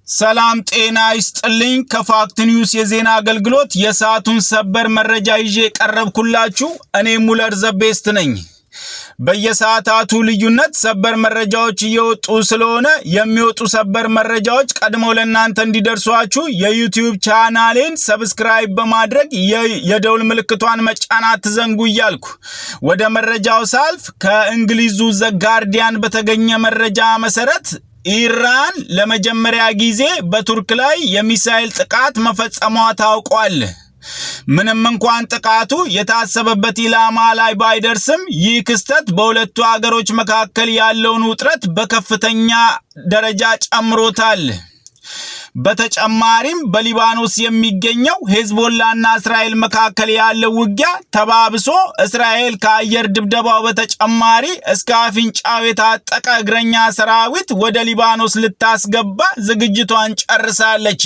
ሰላም ጤና ይስጥልኝ ከፋክት ኒውስ የዜና አገልግሎት የሰዓቱን ሰበር መረጃ ይዤ ቀረብኩላችሁ። እኔ ሙለር ዘቤስት ነኝ። በየሰዓታቱ ልዩነት ሰበር መረጃዎች እየወጡ ስለሆነ የሚወጡ ሰበር መረጃዎች ቀድመው ለእናንተ እንዲደርሷችሁ የዩቲዩብ ቻናሌን ሰብስክራይብ በማድረግ የደውል ምልክቷን መጫን አትዘንጉ እያልኩ ወደ መረጃው ሳልፍ ከእንግሊዙ ዘ ጋርዲያን በተገኘ መረጃ መሰረት ኢራን ለመጀመሪያ ጊዜ በቱርክ ላይ የሚሳኤል ጥቃት መፈጸሟ ታውቋል። ምንም እንኳን ጥቃቱ የታሰበበት ኢላማ ላይ ባይደርስም ይህ ክስተት በሁለቱ ሀገሮች መካከል ያለውን ውጥረት በከፍተኛ ደረጃ ጨምሮታል። በተጨማሪም በሊባኖስ የሚገኘው ሄዝቦላና እስራኤል መካከል ያለው ውጊያ ተባብሶ እስራኤል ከአየር ድብደባው በተጨማሪ እስከ አፍንጫው የታጠቀ እግረኛ ሰራዊት ወደ ሊባኖስ ልታስገባ ዝግጅቷን ጨርሳለች።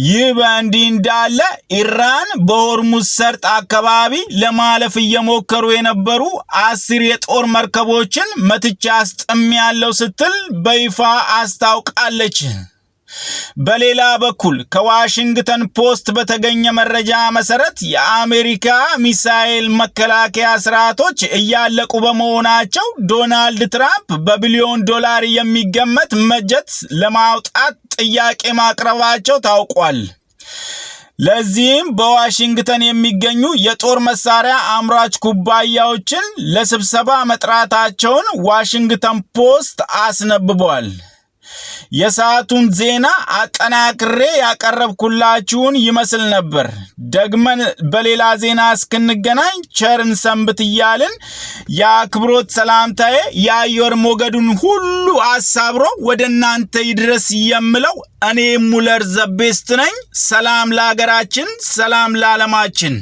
ይህ በእንዲህ እንዳለ ኢራን በሆርሙዝ ሰርጥ አካባቢ ለማለፍ እየሞከሩ የነበሩ 10 የጦር መርከቦችን መትቻ አስጥሜያለሁ ስትል በይፋ አስታውቃለች። በሌላ በኩል ከዋሽንግተን ፖስት በተገኘ መረጃ መሰረት የአሜሪካ ሚሳኤል መከላከያ ስርዓቶች እያለቁ በመሆናቸው ዶናልድ ትራምፕ በቢሊዮን ዶላር የሚገመት በጀት ለማውጣት ጥያቄ ማቅረባቸው ታውቋል። ለዚህም በዋሽንግተን የሚገኙ የጦር መሳሪያ አምራች ኩባንያዎችን ለስብሰባ መጥራታቸውን ዋሽንግተን ፖስት አስነብቧል። የሰዓቱን ዜና አጠናክሬ ያቀረብኩላችሁን ይመስል ነበር። ደግመን በሌላ ዜና እስክንገናኝ ቸርን ሰንብት እያልን የአክብሮት ሰላምታዬ የአየር ሞገዱን ሁሉ አሳብሮ ወደ እናንተ ይድረስ የምለው እኔ ሙለር ዘቤስት ነኝ። ሰላም ለሀገራችን፣ ሰላም ለዓለማችን።